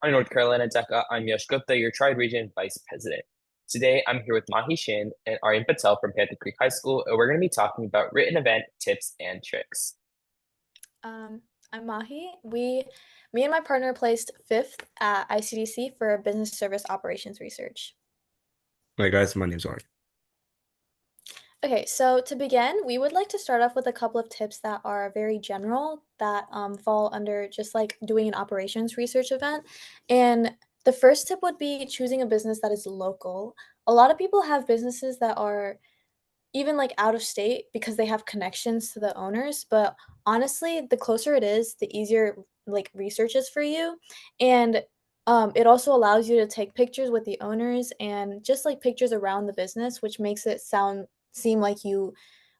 Hi, North Carolina DECA. I'm Yash Gupta, your Tri-Region Vice President. Today, I'm here with Mahi Shinde and Aaryan Patel from Panther Creek High School, and we're going to be talking about written event tips and tricks. Um, I'm Mahi. Me and my partner placed fifth at ICDC for business service operations research. Hi guys, my name's Aaryan. Okay, so to begin, we would like to start off with a couple of tips that are very general that fall under just like doing an operations research event. And the first tip would be choosing a business that is local. A lot of people have businesses that are even like out of state because they have connections to the owners, but honestly, the closer it is, the easier like research is for you. And it also allows you to take pictures with the owners and just like pictures around the business, which makes it seem like you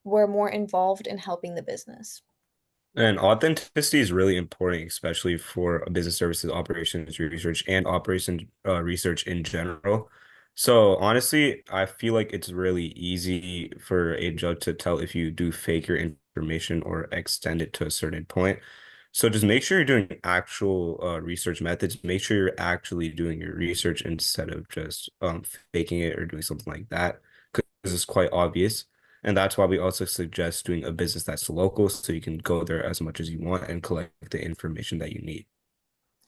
were more involved in helping the business. And authenticity is really important, especially for a business services operations research and operations research in general. So honestly, I feel like it's really easy for a judge to tell if you do fake your information or extend it to a certain point. So just make sure you're doing actual research methods. Make sure you're actually doing your research instead of just faking it or doing something like that, because it's quite obvious. And that's why we also suggest doing a business that's local so you can go there as much as you want and collect the information that you need.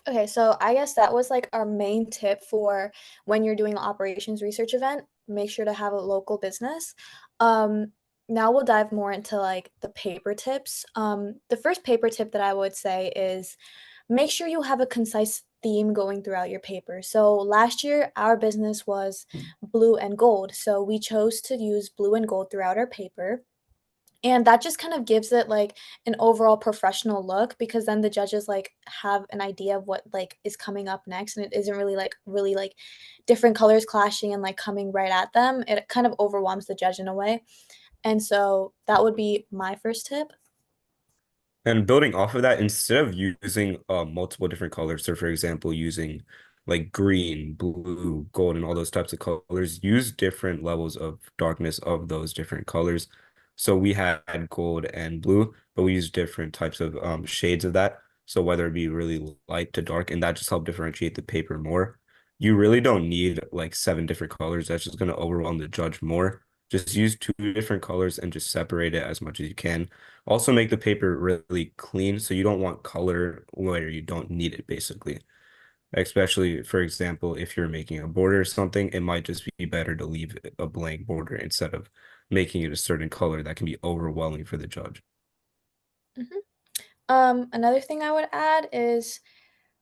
Okay, so I guess that was like our main tip for when you're doing an operations research event, make sure to have a local business. Um, Now we'll dive more into like the paper tips. The first paper tip that I would say is make sure you have a concise theme going throughout your paper. So last year, our business was blue and gold. So we chose to use blue and gold throughout our paper. And that just kind of gives it, like, an overall professional look because then the judges, like, have an idea of what, like, is coming up next, and it isn't really, like, different colors clashing and, like, coming right at them. It kind of overwhelms the judge in a way, and so that would be my first tip. And building off of that, instead of using multiple different colors, so for example, using like green, blue, gold, and all those types of colors, use different levels of darkness of those different colors. So we had gold and blue, but we used different types of shades of that. So whether it be really light to dark, and that just helped differentiate the paper more. You really don't need like seven different colors. That's just going to overwhelm the judge more. Just use two different colors and just separate it as much as you can. Also make the paper really clean so you don't want color where you don't need it, basically. Especially, for example, if you're making a border or something, it might just be better to leave a blank border instead of making it a certain color that can be overwhelming for the judge. Mhm. Another thing I would add is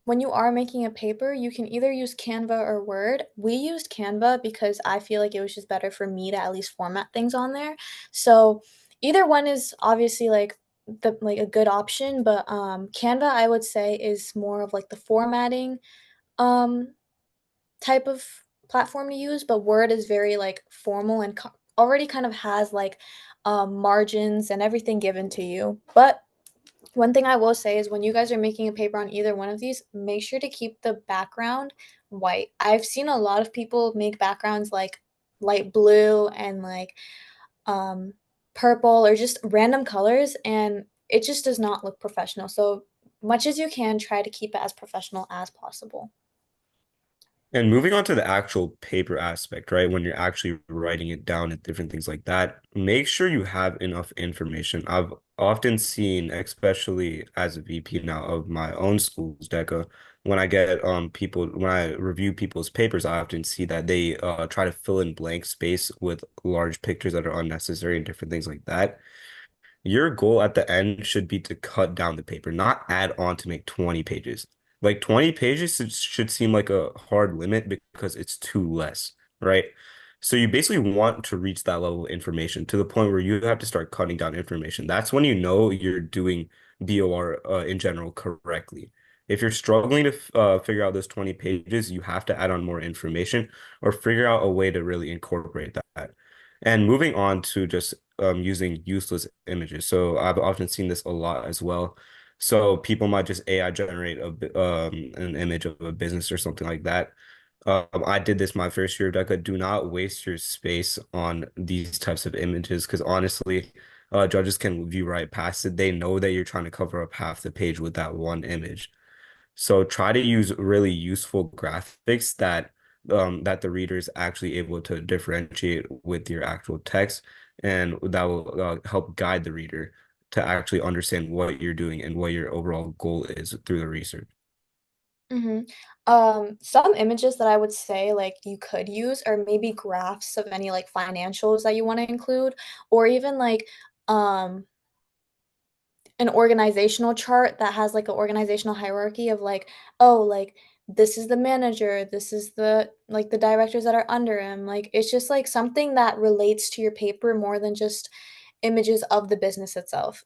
when you are making a paper, you can either use Canva or Word. We used Canva because I feel like it was just better for me to at least format things on there. So either one is obviously like a good option, but Canva I would say is more of like the formatting um type of platform to use, but Word is very like formal and already kind of has like margins and everything given to you. But one thing I will say is when you guys are making a paper on either one of these, make sure to keep the background white. I've seen a lot of people make backgrounds like light blue and like um, purple or just random colors, and it just does not look professional. So much as you can, try to keep it as professional as possible. And moving on to the actual paper aspect, right? When you're actually writing it down and different things like that, make sure you have enough information. I've often seen, especially as a VP now of my own school's DECA, when I get when I review people's papers, I often see that they try to fill in blank space with large pictures that are unnecessary and different things like that. Your goal at the end should be to cut down the paper, not add on to make 20 pages. Like 20 pages should seem like a hard limit because it's too less, right? So you basically want to reach that level of information to the point where you have to start cutting down information. That's when you know you're doing BOR in general correctly. If you're struggling to figure out those 20 pages, you have to add on more information or figure out a way to really incorporate that. And moving on to just using useless images. So I've often seen this a lot as well. So people might just AI generate an image of a business or something like that. I did this my first year of DECA. Do not waste your space on these types of images because honestly, judges can view right past it. They know that you're trying to cover up half the page with that one image. So try to use really useful graphics that the reader is actually able to differentiate with your actual text, and that will help guide the reader to actually understand what you're doing and what your overall goal is through the research. Mhm. Some images that I would say, like, you could use are maybe graphs of any, like, financials that you wanna include, or even, like, um, an organizational chart that has, like, a organizational hierarchy of, like, oh, like, this is the manager, this is the like, the directors that are under him, like, it's just, like, something that relates to your paper more than just images of the business itself.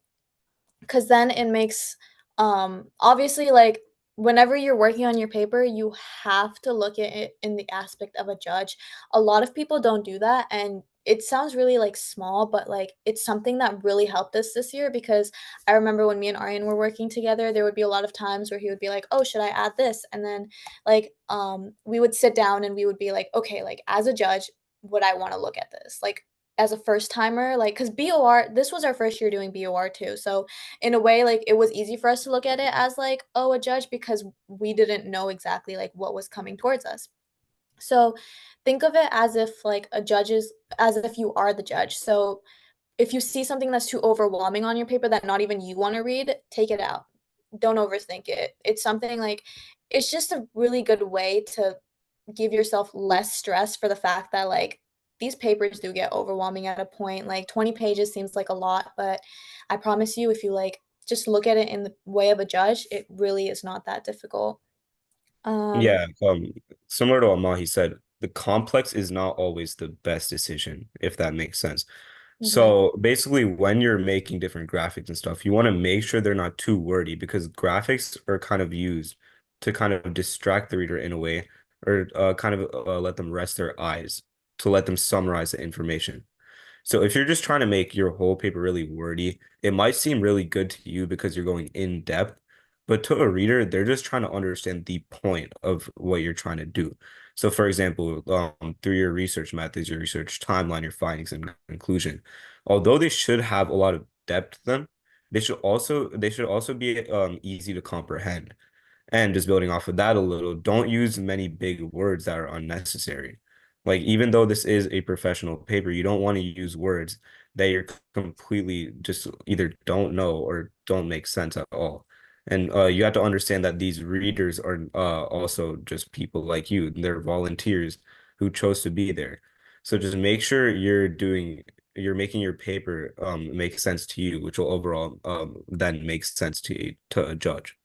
'Cause then it makes obviously, like, whenever you're working on your paper, you have to look at it in the aspect of a judge. A lot of people don't do that, and it sounds really, like, small, but, like, it's something that really helped us this year because I remember when me and Aaryan were working together, there would be a lot of times where he would be like, "Oh, should I add this?" And then, like, we would sit down and we would be like, "Okay, like, as a judge, would I wanna look at this?" Like, as a first timer, like, because BOR this was our first year doing BOR too, so in a way, like, it was easy for us to look at it as, like, oh, a judge because we didn't know exactly, like, what was coming towards us. So, think of it as if, like, a judge is as if you are the judge. So, if you see something that's too overwhelming on your paper that not even you wanna read, take it out. Don't overthink it. It's something like it's just a really good way to give yourself less stress for the fact that, like, these papers do get overwhelming at a point, like, 20 pages seems like a lot, but I promise you if you, like, just look at it in the way of a judge, it really is not that difficult. Um Yeah, similar to what Mahi said, the complex is not always the best decision, if that makes sense. Mhm. So basically, when you're making different graphics and stuff, you want to make sure they're not too wordy because graphics are kind of used to kind of distract the reader in a way, or kind of let them rest their eyes to let them summarize the information. So if you're just trying to make your whole paper really wordy, it might seem really good to you because you're going in depth, but to a reader, they're just trying to understand the point of what you're trying to do. So for example, through your research methods, your research timeline, your findings and conclusion, although they should have a lot of depth to them, they should also be easy to comprehend. And just building off of that a little, don't use many big words that are unnecessary. Like, even though this is a professional paper, you don't want to use words that you're completely just either don't know or don't make sense at all. And you have to understand that these readers are also just people like you. They're volunteers who chose to be there. So just make sure you're making your paper make sense to you, which will overall then make sense to a judge.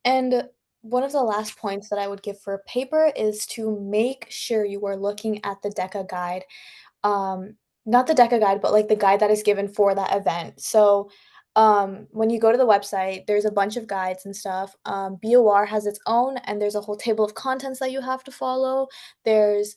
And one of the last points that I would give for a paper is to make sure you are looking at the DECA guide. Um, not the DECA guide, but, like, the guide that is given for that event. So, when you go to the website, there's a bunch of guides and stuff. BOR has its own, and there's a whole table of contents that you have to follow. There's,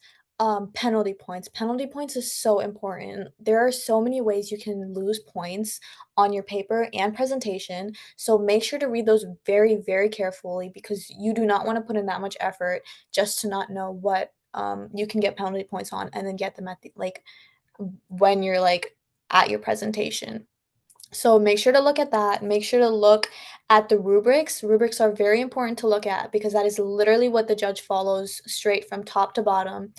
penalty points. Penalty points is so important. There are so many ways you can lose points on your paper and presentation, so make sure to read those very, very carefully because you do not wanna put in that much effort just to not know what you can get penalty points on and then get them at the like when you're like at your presentation. So make sure to look at that. Make sure to look at the rubrics. Rubrics are very important to look at because that is literally what the judge follows straight from top to bottom.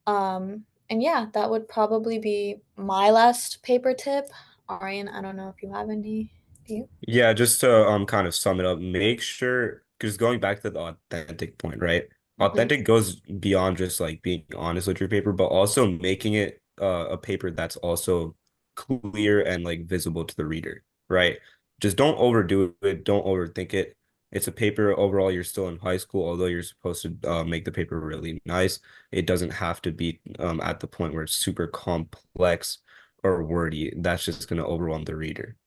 And yeah, that would probably be my last paper tip. Arian, I don't know if you have any. Do you? Yeah, just to kind of sum it up, make sure because going back to the authentic point, right? Mhm. Authentic goes beyond just like being honest with your paper, but also making it a paper that's also clear and like visible to the reader, right? Just don't overdo it, don't overthink it. It's a paper overall, you're still in high school, although you're supposed to make the paper really nice. It doesn't have to be at the point where it's super complex or wordy. That's just going to overwhelm the reader,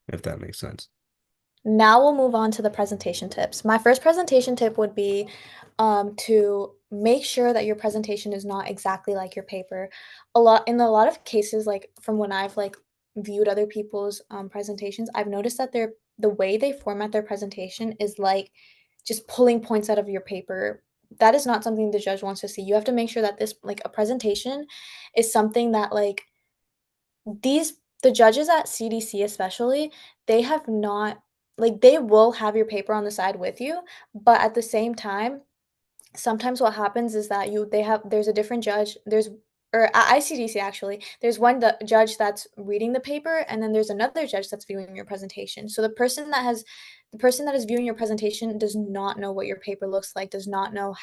if that makes sense. Now we'll move on to the presentation tips. My first presentation tip would be to make sure that your presentation is not exactly like your paper. A lot of cases, like from when I've like viewed other people's presentations, I've noticed that the way they format their presentation is like just pulling points out of your paper. That is not something the judge wants to see. You have to make sure that this like a presentation is something that like these the judges at CDC especially, they have not like they will have your paper on the side with you, but at the same time, sometimes what happens is that there's a different judge, or at ICDC actually, there's one judge that's reading the paper, and then there's another judge that's viewing your presentation. So the person that is viewing your presentation does not know what your paper looks like, does not know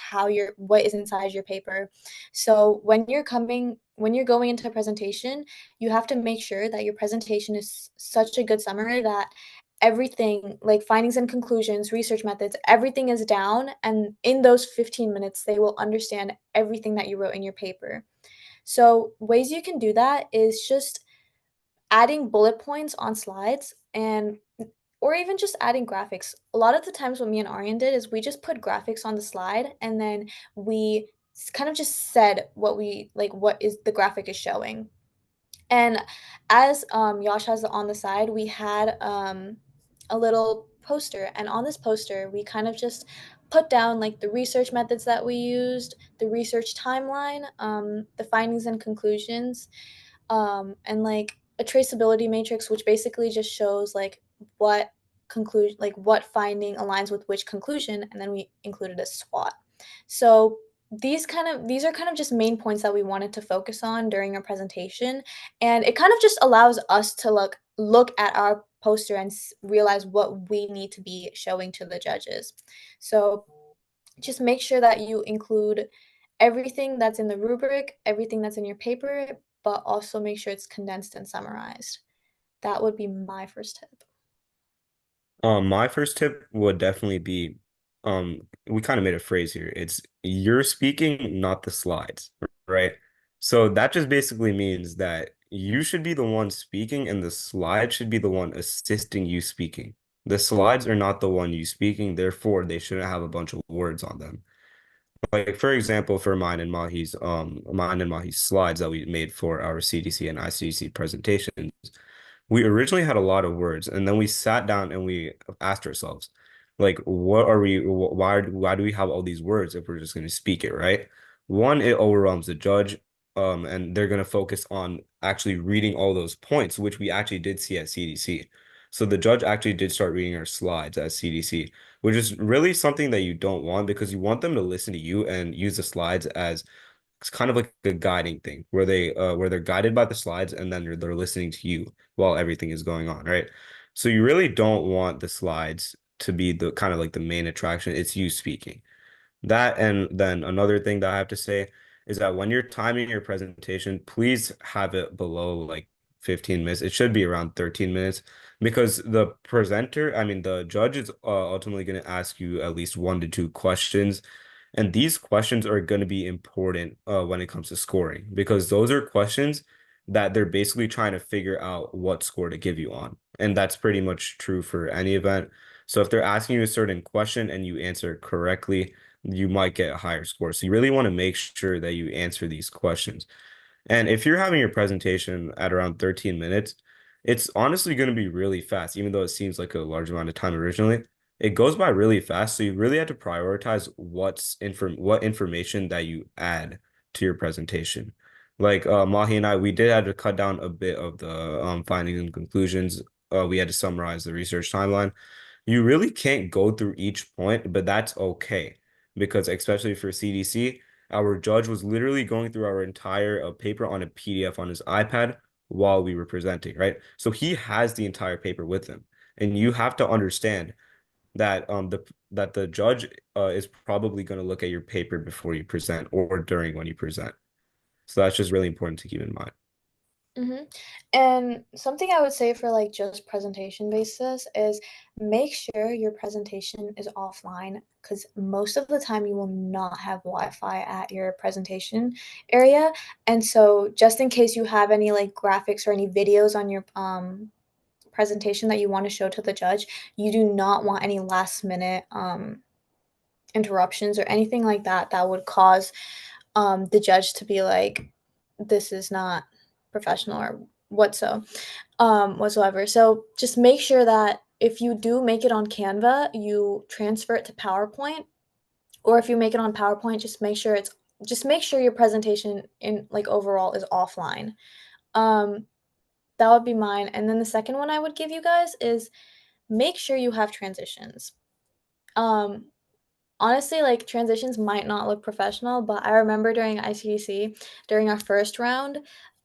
what is inside your paper. So when you're going into a presentation, you have to make sure that your presentation is such a good summary that everything, like findings and conclusions, research methods, everything is down, and in those 15 minutes they will understand everything that you wrote in your paper. So ways you can do that is just adding bullet points on slides, and or even just adding graphics. A lot of the times what me and Aryan did is we just put graphics on the slide, and then we kind of just said what is the graphic is showing. And as Yash has on the side, we had a little poster, and on this poster, we kind of just put down like the research methods that we used, the research timeline, the findings and conclusions, and like a traceability matrix, which basically just shows like what what finding aligns with which conclusion, and then we included a SWOT. So these are kind of just main points that we wanted to focus on during our presentation, and it kind of just allows us to look at our poster and realize what we need to be showing to the judges. So just make sure that you include everything that's in the rubric, everything that's in your paper, but also make sure it's condensed and summarized. That would be my first tip. My first tip would definitely be, we kind of made a phrase here. It's you're speaking, not the slides, right? So that just basically means that you should be the one speaking and the slide should be the one assisting you speaking. The slides are not the one you speaking, therefore they shouldn't have a bunch of words on them. Like for example, for mine and Mahi's slides that we made for our CDC and ICDC presentations, we originally had a lot of words, and then we sat down and we asked ourselves, like, what are we, why do we have all these words if we're just going to speak it, right? One, it overwhelms the judge, and they're going to focus on actually reading all those points, which we actually did see at CDC. So the judge actually did start reading our slides at CDC, which is really something that you don't want because you want them to listen to you and use the slides as it's kind of like a guiding thing where they're guided by the slides and then they're listening to you while everything is going on, right? So you really don't want the slides to be the kind of like the main attraction. It's you speaking. That and then another thing that I have to say is that when you're timing your presentation, please have it below like 15 minutes. It should be around 13 minutes because I mean, the judge is ultimately going to ask you at least 1 to 2 questions. And these questions are going to be important when it comes to scoring because those are questions that they're basically trying to figure out what score to give you on. And that's pretty much true for any event. So if they're asking you a certain question and you answer correctly, you might get a higher score. So you really want to make sure that you answer these questions. And if you're having your presentation at around 13 minutes, it's honestly going to be really fast, even though it seems like a large amount of time originally. It goes by really fast, so you really have to prioritize what information that you add to your presentation. Like Mahi and I, we did have to cut down a bit of the findings and conclusions. We had to summarize the research timeline. You really can't go through each point, but that's okay because especially for CDC, our judge was literally going through our entire paper on a PDF on his iPad while we were presenting, right? So he has the entire paper with him, and you have to understand that the judge is probably going to look at your paper before you present or during when you present. So that's just really important to keep in mind. Mhm. And something I would say for like just presentation basis is make sure your presentation is offline because most of the time you will not have Wi-Fi at your presentation area. And so just in case you have any like graphics or any videos on your presentation that you want to show to the judge, you do not want any last minute interruptions or anything like that that would cause the judge to be like, this is not professional or whatsoever. So just make sure that if you do make it on Canva, you transfer it to PowerPoint, or if you make it on PowerPoint, just make sure your presentation in like overall is offline. Um, that would be mine. And then the second one I would give you guys is make sure you have transitions. Um, Honestly, like transitions might not look professional, but I remember during ICDC, during our first round,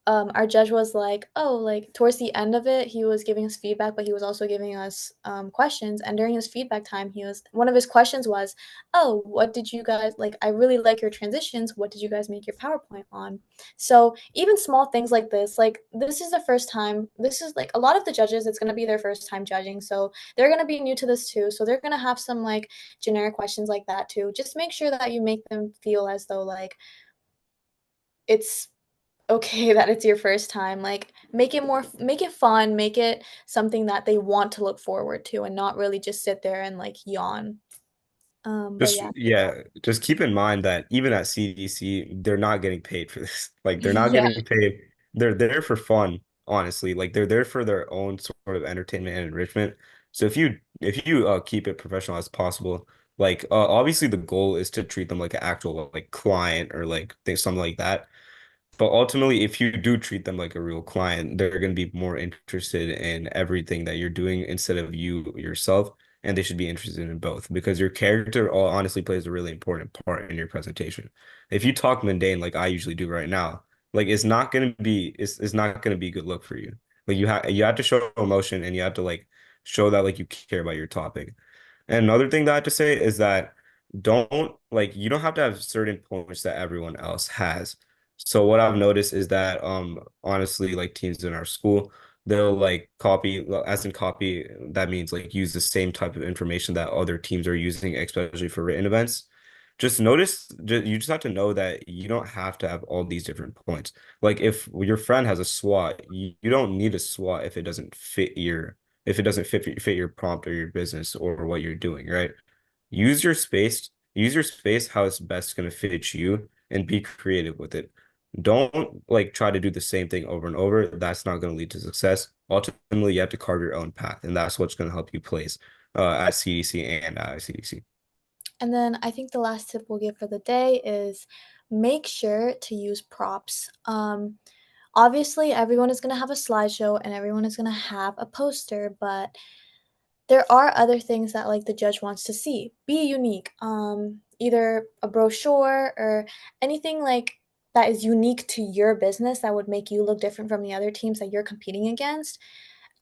our judge was like, "Oh, like towards the end of it, he was giving us feedback, but he was also giving us questions." And during his feedback time, he was one of his questions was, "Oh, what did you guys like? I really like your transitions. What did you guys make your PowerPoint on?" So even small things like this is the first time. This is like a lot of the judges. It's gonna be their first time judging, so they're gonna be new to this too. So they're gonna have some like generic questions like that too. Just make sure that you make them feel as though like it's okay that it's your first time. Like make it fun, make it something that they want to look forward to and not really just sit there and like yawn. But Just yeah. yeah, just keep in mind that even at CDC, they're not getting paid for this. Like they're not Yeah. getting paid. They're there for fun, honestly. Like they're there for their own sort of entertainment and enrichment. So if you keep it professional as possible, like obviously the goal is to treat them like an actual like client or like something like that. But ultimately, if you do treat them like a real client, they're going to be more interested in everything that you're doing instead of you yourself. And they should be interested in both because your character all honestly plays a really important part in your presentation. If you talk mundane like I usually do right now, like it's not gonna be a good look for you. Like you have to show emotion and you have to like show that like you care about your topic. And another thing that I have to say is that you don't have to have certain points that everyone else has. So what I've noticed is that honestly like teams in our school they'll like copy well, as in copy that means like use the same type of information that other teams are using especially for written events. You just have to know that you don't have to have all these different points. Like if your friend has a SWOT, you don't need a SWOT if it doesn't fit your prompt or your business or what you're doing, right? Use your space how it's best going to fit you and be creative with it. Don't like try to do the same thing over and over. That's not going to lead to success. Ultimately, you have to carve your own path, and that's what's going to help you place at CDC and at ICDC. And then I think the last tip we'll give for the day is make sure to use props. Obviously, everyone is going to have a slideshow and everyone is going to have a poster, but there are other things that like the judge wants to see. Be unique. Either a brochure or anything like that is unique to your business that would make you look different from the other teams that you're competing against.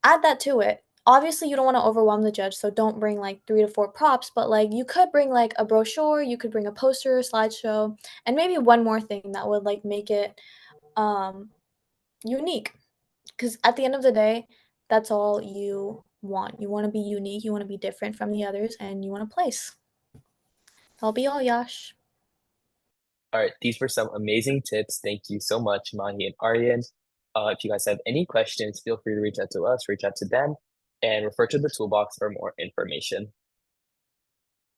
Add that to it. Obviously, you don't want to overwhelm the judge, so don't bring like 3 to 4 props, but like you could bring like a brochure, you could bring a poster, slideshow, and maybe one more thing that would like make it um unique. Because at the end of the day, that's all you want. You want to be unique, you want to be different from the others, and you want to place. That'll be all, Yash. All right, these were some amazing tips. Thank you so much, Mahi and Aryan. If you guys have any questions, feel free to reach out to us, reach out to them, and refer to the toolbox for more information.